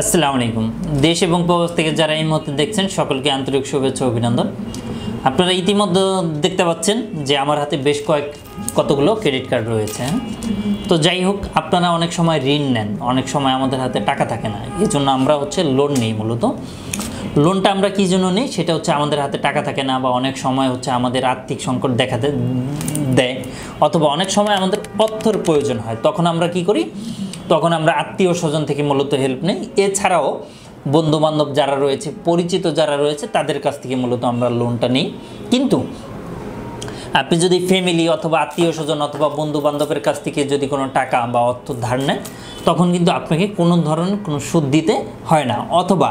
আসসালামু আলাইকুম। দেশ এবং প্রবাস থেকে যারা এই মুহূর্তে দেখছেন সকলকে আন্তরিক শুভেচ্ছা অভিনন্দন। আপনারা ইতিমধ্যে দেখতে পাচ্ছেন যে আমার হাতে বেশ কতগুলো ক্রেডিট কার্ড রয়েছে। তো যাই হোক, আপনারা অনেক সময় ঋণ নেন, অনেক সময় আমাদের হাতে টাকা থাকে না, এই জন্য আমরা লোন নিই। মূলত লোনটা আমরা কী জন্য নিই সেটা হচ্ছে আমাদের হাতে টাকা থাকে না, বা অনেক সময় আমাদের আর্থিক সংকট দেখাতে দেয়, অথবা অনেক সময় আমাদের অর্থের প্রয়োজন হয়। তখন আমরা কি করি? তখন আমরা আত্মীয় স্বজন থেকে মূলত হেল্প নেই। এছাড়াও বন্ধুবান্ধব যারা রয়েছে, পরিচিত যারা রয়েছে, তাদের কাছ থেকে মূলত আমরা লোনটা নিই। কিন্তু আপনি যদি ফ্যামিলি অথবা আত্মীয় স্বজন অথবা বন্ধুবান্ধবের কাছ থেকে যদি কোনো টাকা বা অর্থ ধার নেন, তখন কিন্তু আপনাকে কোনো ধরনের কোনো সুদ দিতে হয় না, অথবা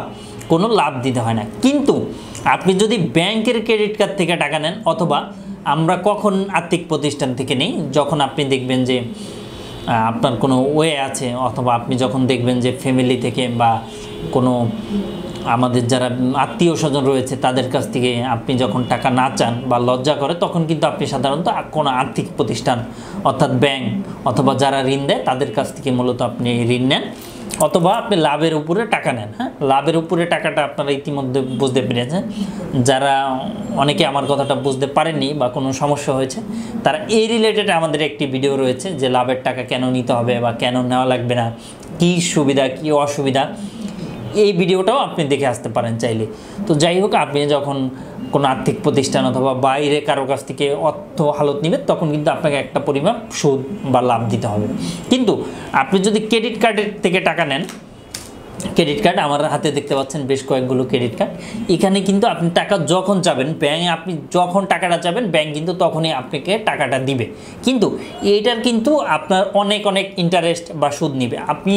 কোনো লাভ দিতে হয় না। কিন্তু আপনি যদি ব্যাংকের ক্রেডিট কার্ড থেকে টাকা নেন, অথবা আমরা কখন আর্থিক প্রতিষ্ঠান থেকে নিই, যখন আপনি দেখবেন যে আপনার কোনো ওয়ে আছে, অথবা আপনি যখন দেখবেন যে ফ্যামিলি থেকে বা কোনো আমাদের যারা আত্মীয় স্বজন রয়েছে তাদের কাছ থেকে আপনি যখন টাকা না চান বা লজ্জা করে, তখন কিন্তু আপনি সাধারণত কোনো আর্থিক প্রতিষ্ঠান অর্থাৎ ব্যাংক অথবা যারা ঋণ দেয় তাদের কাছ থেকে মূলত আপনি ঋণ নেন, অথবা আপনি লাভের উপরে টাকা নেন। লাভের উপরে টাকাটা আপনারা ইতিমধ্যে বুঝতে পেরেছেন। যারা অনেকে আমার কথাটা বুঝতে পারেননি বা কোনো সমস্যা হয়েছে, তারা এই রিলেটেড আমাদের একটি ভিডিও রয়েছে যে লাভের টাকা কেন নিতে হবে বা কেন নেওয়া লাগবে না, কী সুবিধা কী অসুবিধা, এই ভিডিওটাও আপনি দেখে আসতে পারেন চাইলে। তো যাই হোক, আপনি যখন কোনো আর্থিক প্রতিষ্ঠান অথবা বাইরে কারো কাছ থেকে অর্থ হালত নেবেন, তখন কিন্তু আপনাকে একটা পরিমাণ সুদ বা লাভ দিতে হবে। কিন্তু আপনি যদি ক্রেডিট কার্ডের থেকে টাকা নেন, ক্রেডিট কার্ড আমার হাতে দেখতে পাচ্ছেন বেশ কয়েকগুলো ক্রেডিট কার্ড, এখানে কিন্তু আপনি টাকা যখন চাবেন ব্যাংকে, আপনি যখন টাকাটা চাবেন ব্যাংক কিন্তু তখনই আপনাকে টাকাটা দিবে। কিন্তু এইটার কিন্তু আপনার অনেক ইন্টারেস্ট বা সুদ নিবে। আপনি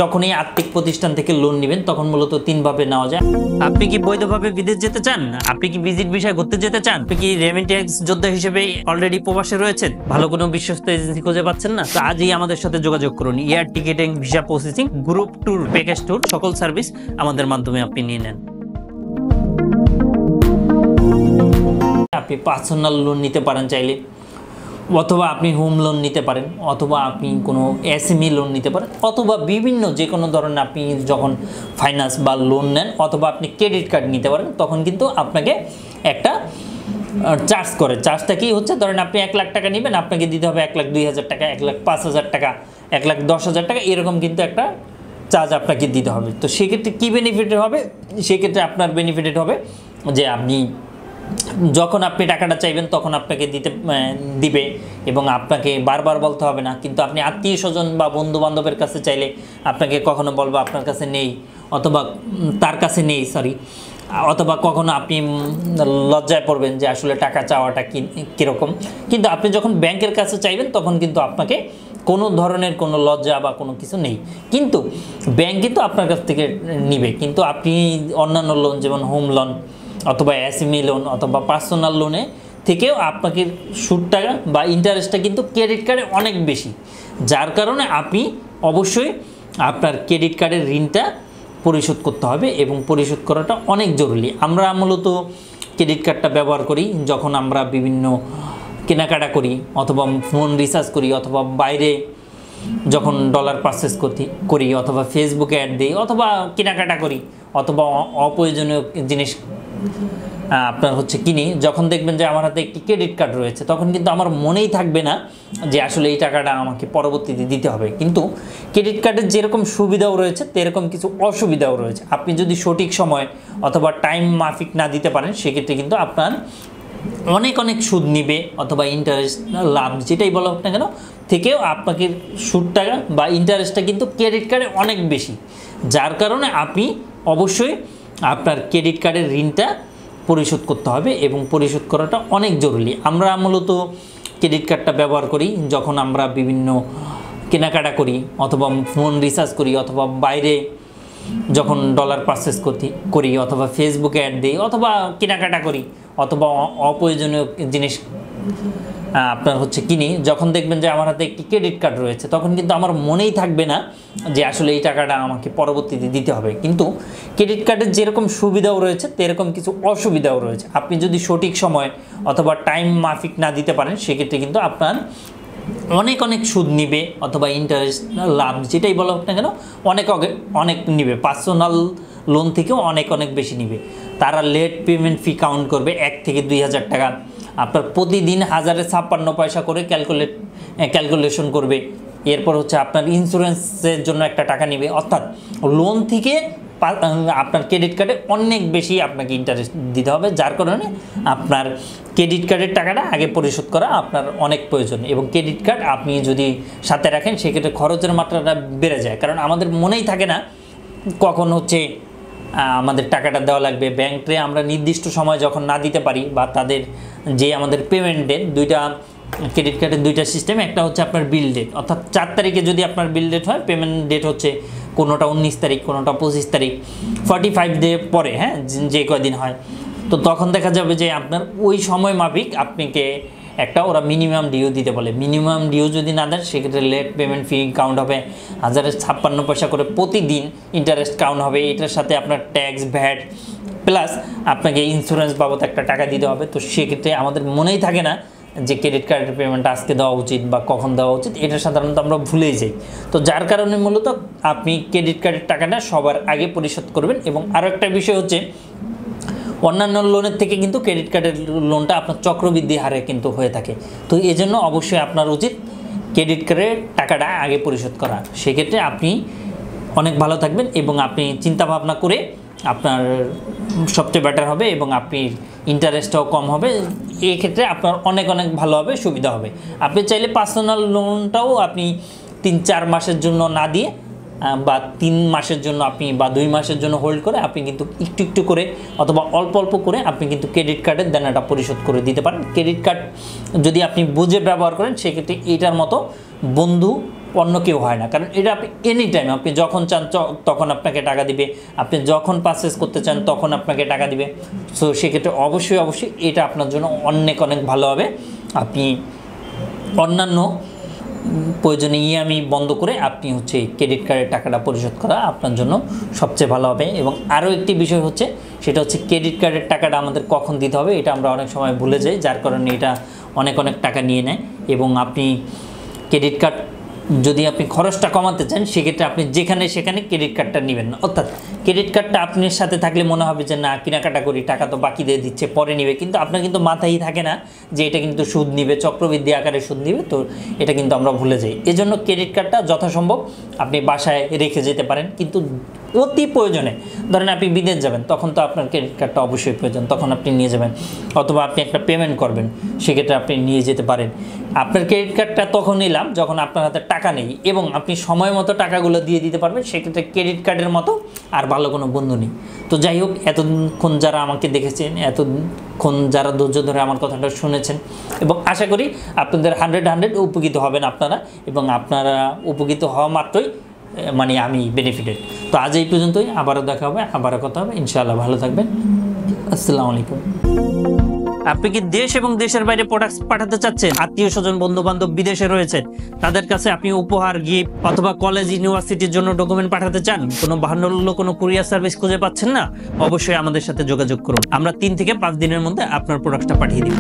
যখনই আর্থিক প্রতিষ্ঠান থেকে লোন নেবেন, তখন মূলত তিনভাবে নেওয়া যায়। আপনি কি বৈধভাবে বিদেশ যেতে চান? আপনি কি ভিজিট ভিসায় ঘুরতে যেতে চান? আপনি কি রেমিটেন্স যোদ্ধা হিসেবে অলরেডি প্রবাসে রয়েছেন? ভালো কোনো বিশ্বস্ত এজেন্সি খুঁজে পাচ্ছেন না? তো আজই আমাদের সাথে যোগাযোগ করুন। Air ticketing, visa processing, group tour, package tour, সকল সার্ভিস আমাদের মাধ্যমে আপনি নিয়ে নেন। আপনি পার্সোনাল লোন নিতে পারেন চাইলে, অথবা আপনি হোম লোন নিতে পারেন, অথবা আপনি কোনো এসএমই লোন নিতে পারেন, অথবা বিভিন্ন যে কোনো ধরনের আপনি যখন ফাইন্যান্স বা লোন নেন, অথবা আপনি ক্রেডিট কার্ড নিতে পারেন, তখন কিন্তু আপনাকে একটা চার্জ করে। চার্জটা কি হচ্ছে? ধরেন আপনি 1 লাখ টাকা নেবেন, আপনাকে দিতে হবে 1,02,000 টাকা, 1,05,000 টাকা, 1,10,000 টাকা, এরকম কিন্তু একটা চার্জ আপনাকে দিতে হবে। তো সেক্ষেত্রে কী বেনিফিট হবে? সেক্ষেত্রে আপনার বেনিফিটেড হবে যে আপনি যখন আপনি টাকাটা চাইবেন তখন আপনাকে দিবে, এবং আপনাকে বারবার বলতে হবে না। কিন্তু আপনি আত্মীয় স্বজন বা বন্ধু বান্ধবের কাছে চাইলে আপনাকে কখনো বলবো আপনার কাছে নেই, অথবা তার কাছে নেই, অথবা কখনো আপনি লজ্জায় পড়বেন যে আসলে টাকা চাওয়াটা কীরকম। কিন্তু আপনি যখন ব্যাংকের কাছে চাইবেন, তখন কিন্তু আপনাকে কোনো ধরনের কোনো লজ্জা বা কোনো কিছু নেই। কিন্তু ব্যাংক কিন্তু আপনার কাছ থেকে নিবে। কিন্তু আপনি অন্যান্য লোন, যেমন হোম লোন অথবা এসএমই লোন অথবা পার্সোনাল লোনে থেকেও আপনাকে সুদটা বা ইন্টারেস্টটা কিন্তু ক্রেডিট কার্ডে অনেক বেশি, যার কারণে আপনি অবশ্যই আপনার ক্রেডিট কার্ডের ঋণটা পরিশোধ করতে হবে, এবং পরিশোধ করাটা অনেক জরুরি। আমরা মূলত ক্রেডিট কার্ডটা ব্যবহার করি যখন আমরা বিভিন্ন কেনাকাটা করি, অথবা ফোন রিচার্জ করি, অথবা বাইরে যখন ডলার পারচেস করি, অথবা ফেসবুকে অ্যাড দিই, অথবা কেনাকাটা করি, অথবা অপ্রয়োজনীয় জিনিস আপনার কিনি। যখন দেখবেন যে আমার হাতে একটি ক্রেডিট কার্ড রয়েছে, তখন কিন্তু আমার মনেই থাকবে না যে আসলে এই টাকাটা আমাকে পরবর্তীতে দিতে হবে। কিন্তু ক্রেডিট কার্ডের যেরকম সুবিধাও রয়েছে, তেরকম কিছু অসুবিধাও রয়েছে। আপনি যদি সঠিক সময় অথবা টাইম মাফিক না দিতে পারেন, সেক্ষেত্রে কিন্তু আপনার অনেক সুদ নিবে, অথবা ইন্টারেস্ট, লাভ যেটাই বলা হোক না কেন, থেকেও আপনাকে সুদটা বা ইন্টারেস্টটা কিন্তু ক্রেডিট কার্ডে অনেক বেশি, যার কারণে আপনি অবশ্যই আপনার ক্রেডিট কার্ডের ঋণটা পরিশোধ করতে হবে, এবং পরিশোধ করাটা অনেক জরুরি। আমরা মূলত ক্রেডিট কার্ডটা ব্যবহার করি যখন আমরা বিভিন্ন কেনাকাটা করি, অথবা ফোন রিচার্জ করি, অথবা বাইরে যখন ডলার পারচেস করি, অথবা ফেসবুকে অ্যাড দিই, অথবা কেনাকাটা করি, অথবা অপ্রয়োজনীয় জিনিস আপনার কিনি। যখন দেখবেন যে আমার হাতে একটি ক্রেডিট কার্ড রয়েছে, তখন কিন্তু আমার মনেই থাকবে না যে আসলে এই টাকাটা আমাকে পরবর্তীতে দিতে হবে। কিন্তু ক্রেডিট কার্ডের যেরকম সুবিধাও রয়েছে, তেরকম কিছু অসুবিধাও রয়েছে। আপনি যদি সঠিক সময় অথবা টাইম মাফিক না দিতে পারেন, সেক্ষেত্রে কিন্তু আপনার অনেক অনেক সুদ নিবে অথবা ইন্টারেস্ট লাভ যেটাই বলো না কেন অনেক অনেক নিবে, পার্সোনাল লোন থেকেও অনেক অনেক বেশি নিবে। তারা লেট পেমেন্ট ফি কাউন্ট করবে 1 থেকে 2,000 টাকা, আপনার প্রতিদিন 1056 পয়সা করে ক্যালকুলেশন করবে। এরপর হচ্ছে আপনার ইন্স্যুরেন্সের জন্য একটা টাকা নেবে, অর্থাৎ লোন থেকে আপনার ক্রেডিট কার্ডে অনেক বেশি আপনাকে ইন্টারেস্ট দিতে হবে, যার কারণে আপনার ক্রেডিট কার্ডের টাকাটা আগে পরিশোধ করা আপনার অনেক প্রয়োজন। এবং ক্রেডিট কার্ড আপনি যদি সাথে রাখেন সেক্ষেত্রে খরচের মাত্রাটা বেড়ে যায়, কারণ আমাদের মনেই থাকে না কখন হচ্ছে আমাদের টাকাটা দেওয়া লাগবে। ব্যাংকে আমরা নির্দিষ্ট সময় যখন না দিতে পারি বা তাদের যে আমাদের পেমেন্টের ক্রেডিট কার্ডের দুইটা সিস্টেম, একটা হচ্ছে আপনার বিল ডেট, অর্থাৎ 4 তারিখে যদি আপনার বিল ডেট হয়, পেমেন্ট ডেট হচ্ছে কোনোটা 19 তারিখ, কোনোটা 25 তারিখ, 45 ডে পরে, হ্যাঁ যে কয়দিন হয়। তো তখন দেখা যাবে যে আপনার ওই সময় মাফিক আপনাকে একটা ওরা মিনিমাম ডিউ দিতে বলে। মিনিমাম ডিউ যদি না দেন সেক্ষেত্রে লেট পেমেন্ট ফি কাউন্ট হবে 1056 পয়সা করে প্রতিদিন, ইন্টারেস্ট কাউন্ট হবে। এটার সাথে আপনার ট্যাক্স, ভ্যাট প্লাস আপনাকে ইন্স্যুরেন্স বাবদ একটা টাকা দিতে হবে। তো সেক্ষেত্রে আমাদের মনেই থাকে না যে ক্রেডিট কার্ডের পেমেন্ট আজকে দেওয়া উচিত বা কখন দেওয়া উচিত, এটা সাধারণত আমরা ভুলেই যাই। তো যার কারণে মূলত আপনি ক্রেডিট কার্ডের টাকাটা সবার আগে পরিশোধ করবেন। এবং আরও একটা বিষয় হচ্ছে অন্যান্য লোনের থেকে কিন্তু ক্রেডিট কার্ডের লোনটা আপনার চক্রবৃদ্ধি হারে কিন্তু হয়ে থাকে। তো এই জন্য অবশ্যই আপনার উচিত ক্রেডিট কার্ডের টাকাটা আগে পরিশোধ করা। সেক্ষেত্রে আপনি অনেক ভালো থাকবেন এবং আপনি চিন্তা ভাবনা করে আপনার সবচেয়ে বেটার হবে এবং আপনি ইন্টারেস্টটাও কম হবে। এই ক্ষেত্রে আপনার অনেক অনেক ভালো হবে, সুবিধা হবে। আপনি চাইলে পার্সোনাল লোনটাও আপনি 3-4 মাসের জন্য না দিয়ে বা 3 মাসের জন্য আপনি বা 2 মাসের জন্য হোল্ড করে আপনি কিন্তু একটু একটু করে অথবা অল্প অল্প করে আপনি কিন্তু ক্রেডিট কার্ডের দেনাটা পরিশোধ করে দিতে পারেন। ক্রেডিট কার্ড যদি আপনি বুঝে ব্যবহার করেন সেক্ষেত্রে এটার মতো বন্ধু অন্য কেউ হয় না, কারণ এটা আপনি এনি টাইম আপনি যখন চান তখন আপনাকে টাকা দিবে, আপনি যখন পারচেস করতে চান তখন আপনাকে টাকা দিবে। সো সেক্ষেত্রে অবশ্যই অবশ্যই এটা আপনার জন্য অনেক অনেক ভালো হবে। আপনি অন্যান্য প্রয়োজনে আমি বন্ধ করে আপনি হচ্ছে ক্রেডিট কার্ডের টাকাটা পরিশোধ করা আপনার জন্য সবচেয়ে ভালো হবে। এবং আরও একটি বিষয় হচ্ছে সেটা হচ্ছে ক্রেডিট কার্ডের টাকাটা আমাদের কখন দিতে হবে এটা আমরা অনেক সময় ভুলে যাই, যার কারণে এটা অনেক অনেক টাকা নিয়ে নেয়। এবং আপনি ক্রেডিট কার্ড যদি আপনি খরচটা কমাতে চান সেক্ষেত্রে আপনি যেখানে সেখানে ক্রেডিট কার্ডটা নেবেন না, অর্থাৎ ক্রেডিট কার্ডটা আপনার সাথে থাকলে মনে হবে যে না কেনাকাটা করি, টাকা তো বাকি দিয়ে দিচ্ছে পরে নেবে, কিন্তু আপনার কিন্তু মাথায় থাকে না যে এটা কিন্তু সুদ নিবে, চক্রবৃদ্ধি আকারে সুদ নিবে। তো এটা কিন্তু আমরা ভুলে যাই। এজন্য ক্রেডিট কার্ডটা যথাসম্ভব আপনি বাসায় রেখে যেতে পারেন, কিন্তু অতি প্রয়োজনে ধরেন আপনি বিদেশ যাবেন তখন তো আপনার ক্রেডিট কার্ডটা অবশ্যই প্রয়োজন, তখন আপনি নিয়ে যাবেন। অথবা আপনি একটা পেমেন্ট করবেন সেক্ষেত্রে আপনি নিয়ে যেতে পারেন। আপনার ক্রেডিট কার্ডটা তখন নিলাম যখন আপনার হাতে টাকা নেই এবং আপনি সময় মতো টাকাগুলো দিয়ে দিতে পারবেন, সেক্ষেত্রে ক্রেডিট কার্ডের মতো আর ভালো কোনো বন্ধু নেই। তো যাই হোক, এতক্ষণ যারা আমাকে দেখেছেন, এতক্ষণ যারা ধৈর্য ধরে আমার কথাটা শুনেছেন, এবং আশা করি আপনাদের 100 উপকৃত হবেন আপনারা, এবং আপনারা উপকৃত হওয়া মাত্রই মানে আমি বেনিফিটেড। তো আজ এই পর্যন্তই, আবারও দেখা হবে, আবারও কথা হবে ইনশাআল্লাহ। ভালো থাকবেন, আসসালামু আলাইকুম। আপনি কি দেশ এবং দেশের বাইরে প্রোডাক্টস পাঠাতে চাচ্ছেন? আত্মীয় স্বজন, বন্ধু বান্ধব বিদেশে রয়েছেন, তাদের কাছে আপনি উপহার, গিফট অথবা কলেজ, ইউনিভার্সিটির জন্য ডকুমেন্ট পাঠাতে চান, কোনো ভালো কোনো কুরিয়ার সার্ভিস খুঁজে পাচ্ছেন না? অবশ্যই আমাদের সাথে যোগাযোগ করুন। আমরা 3 থেকে 5 দিনের মধ্যে আপনার প্রোডাক্টটা পাঠিয়ে দিব।